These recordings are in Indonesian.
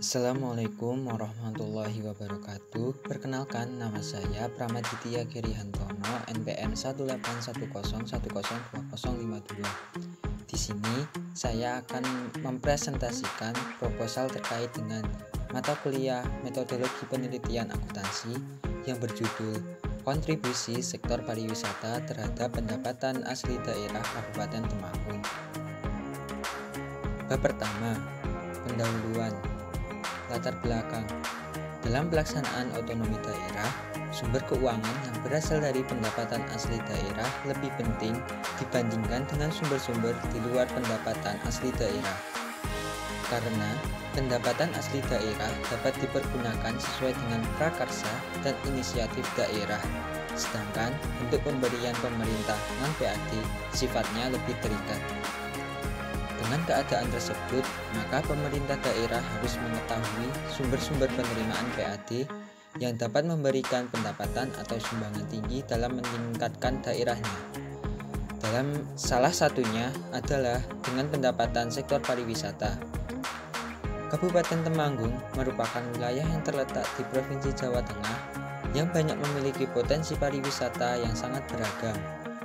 Assalamualaikum warahmatullahi wabarakatuh. Perkenalkan, nama saya Pramaditya Girihantono, NPM 18101012052. Di sini saya akan mempresentasikan proposal terkait dengan mata kuliah Metodologi Penelitian Akuntansi yang berjudul Kontribusi Sektor Pariwisata Terhadap Pendapatan Asli Daerah Kabupaten Temanggung. Bab pertama, pendahuluan. Latar belakang. Dalam pelaksanaan otonomi daerah, sumber keuangan yang berasal dari pendapatan asli daerah lebih penting dibandingkan dengan sumber-sumber di luar pendapatan asli daerah. Karena pendapatan asli daerah dapat dipergunakan sesuai dengan prakarsa dan inisiatif daerah, sedangkan untuk pemberian pemerintah non-PAD sifatnya lebih terikat. Dengan keadaan tersebut, maka pemerintah daerah harus mengetahui sumber-sumber penerimaan PAD yang dapat memberikan pendapatan atau sumbangan tinggi dalam meningkatkan daerahnya. Dalam salah satunya adalah dengan pendapatan sektor pariwisata. Kabupaten Temanggung merupakan wilayah yang terletak di Provinsi Jawa Tengah yang banyak memiliki potensi pariwisata yang sangat beragam,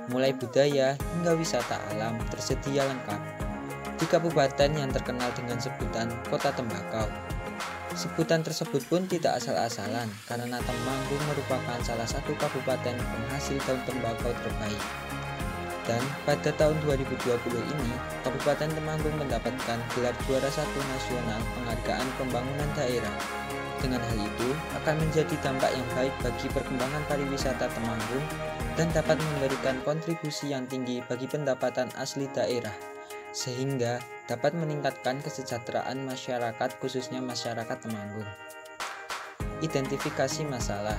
mulai budaya hingga wisata alam tersedia lengkap. Di kabupaten yang terkenal dengan sebutan Kota Tembakau. Sebutan tersebut pun tidak asal-asalan karena Temanggung merupakan salah satu kabupaten penghasil daun tembakau terbaik. Dan pada tahun 2020 ini, Kabupaten Temanggung mendapatkan gelar juara 1 nasional penghargaan pembangunan daerah. Dengan hal itu, akan menjadi dampak yang baik bagi perkembangan pariwisata Temanggung dan dapat memberikan kontribusi yang tinggi bagi pendapatan asli daerah, sehingga dapat meningkatkan kesejahteraan masyarakat, khususnya masyarakat Temanggung. Identifikasi masalah.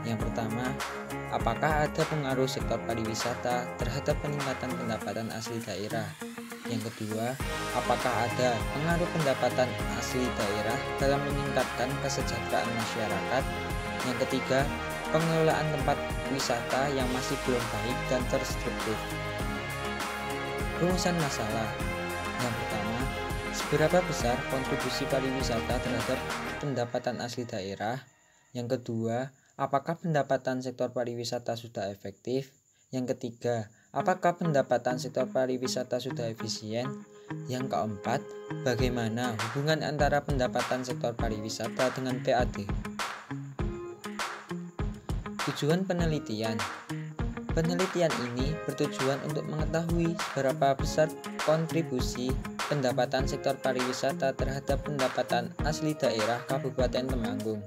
Yang pertama, apakah ada pengaruh sektor pariwisata terhadap peningkatan pendapatan asli daerah? Yang kedua, apakah ada pengaruh pendapatan asli daerah dalam meningkatkan kesejahteraan masyarakat? Yang ketiga, pengelolaan tempat wisata yang masih belum baik dan terstruktur. Rumusan masalah. Yang pertama, seberapa besar kontribusi pariwisata terhadap pendapatan asli daerah? Yang kedua, apakah pendapatan sektor pariwisata sudah efektif? Yang ketiga, apakah pendapatan sektor pariwisata sudah efisien? Yang keempat, bagaimana hubungan antara pendapatan sektor pariwisata dengan PAD? Tujuan penelitian. Penelitian ini bertujuan untuk mengetahui seberapa besar kontribusi pendapatan sektor pariwisata terhadap pendapatan asli daerah Kabupaten Temanggung.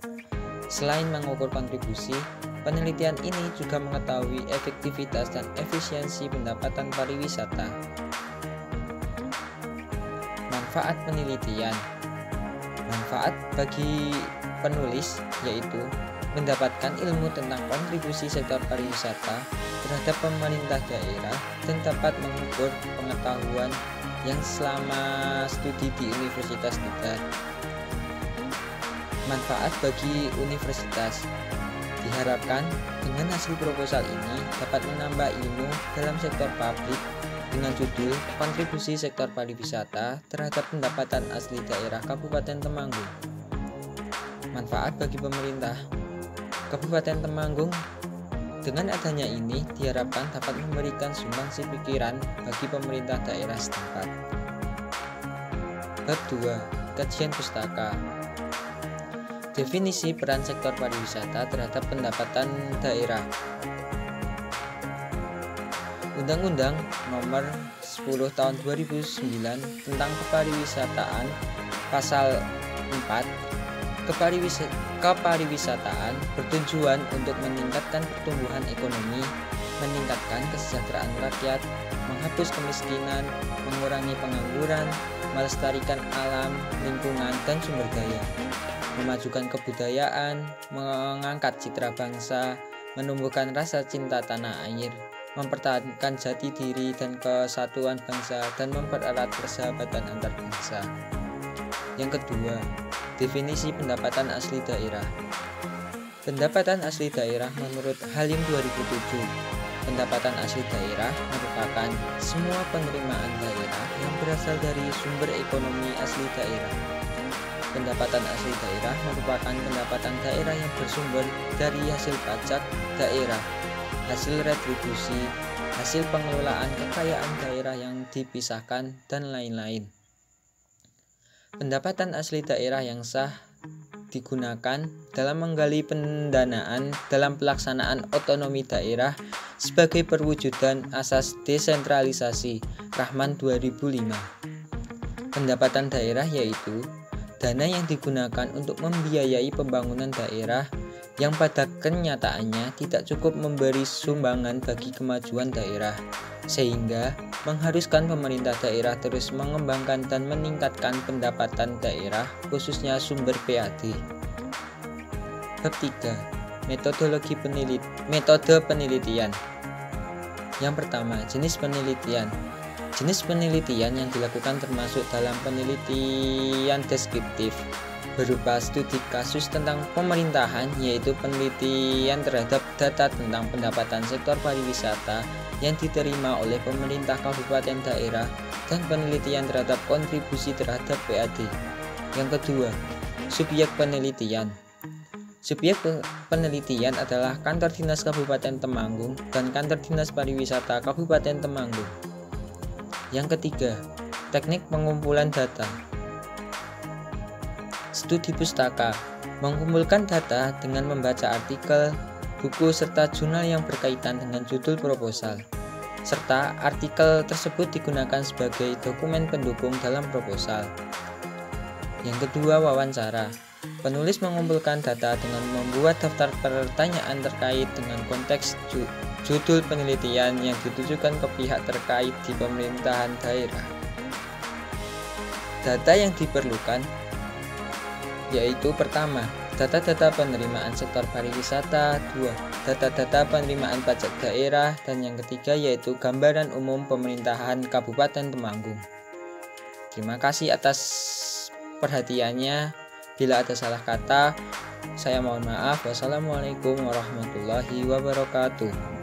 Selain mengukur kontribusi, penelitian ini juga mengetahui efektivitas dan efisiensi pendapatan pariwisata. Manfaat penelitian. Manfaat bagi penulis yaitu mendapatkan ilmu tentang kontribusi sektor pariwisata terhadap pemerintah daerah dan dapat mengukur pengetahuan yang selama studi di universitas tidak. Manfaat bagi universitas. Diharapkan dengan hasil proposal ini dapat menambah ilmu dalam sektor publik dengan judul Kontribusi Sektor Pariwisata Terhadap Pendapatan Asli Daerah Kabupaten Temanggung. Manfaat bagi pemerintah. Kabupaten Temanggung dengan adanya ini diharapkan dapat memberikan sumbangsi pikiran bagi pemerintah daerah setempat. Bab 2. Kajian pustaka. Definisi peran sektor pariwisata terhadap pendapatan daerah. Undang-Undang Nomor 10 Tahun 2009 tentang Kepariwisataan Pasal 4. Kepariwisataan bertujuan untuk meningkatkan pertumbuhan ekonomi, meningkatkan kesejahteraan rakyat, menghapus kemiskinan, mengurangi pengangguran, melestarikan alam, lingkungan, dan sumber daya, memajukan kebudayaan, mengangkat citra bangsa, menumbuhkan rasa cinta tanah air, mempertahankan jati diri dan kesatuan bangsa, dan mempererat persahabatan antar bangsa. Yang kedua, definisi pendapatan asli daerah. Pendapatan asli daerah menurut Halim 2007. Pendapatan asli daerah merupakan semua penerimaan daerah yang berasal dari sumber ekonomi asli daerah. Pendapatan asli daerah merupakan pendapatan daerah yang bersumber dari hasil pajak daerah, hasil retribusi, hasil pengelolaan kekayaan daerah yang dipisahkan, dan lain-lain. Pendapatan asli daerah yang sah digunakan dalam menggali pendanaan dalam pelaksanaan otonomi daerah sebagai perwujudan asas desentralisasi Rahman 2005. Pendapatan daerah yaitu dana yang digunakan untuk membiayai pembangunan daerah yang pada kenyataannya tidak cukup memberi sumbangan bagi kemajuan daerah, sehingga mengharuskan pemerintah daerah terus mengembangkan dan meningkatkan pendapatan daerah, khususnya sumber PAD. Bab 3. Metode penelitian. Yang pertama, jenis penelitian. Jenis penelitian yang dilakukan termasuk dalam penelitian deskriptif berupa studi kasus tentang pemerintahan, yaitu penelitian terhadap data tentang pendapatan sektor pariwisata yang diterima oleh pemerintah kabupaten daerah, dan penelitian terhadap kontribusi terhadap PAD. Yang kedua, subjek penelitian. Subjek penelitian adalah Kantor Dinas Kabupaten Temanggung dan Kantor Dinas Pariwisata Kabupaten Temanggung. Yang ketiga, teknik pengumpulan data. Studi pustaka, mengumpulkan data dengan membaca artikel, buku, serta jurnal yang berkaitan dengan judul proposal, serta artikel tersebut digunakan sebagai dokumen pendukung dalam proposal. Yang kedua, wawancara. Penulis mengumpulkan data dengan membuat daftar pertanyaan terkait dengan konteks judul penelitian yang ditujukan ke pihak terkait di pemerintahan daerah. Data yang diperlukan yaitu pertama, data-data penerimaan sektor pariwisata, 2, data-data penerimaan pajak daerah, dan yang ketiga yaitu gambaran umum pemerintahan Kabupaten Temanggung. Terima kasih atas perhatiannya. Bila ada salah kata, saya mohon maaf. Wassalamualaikum warahmatullahi wabarakatuh.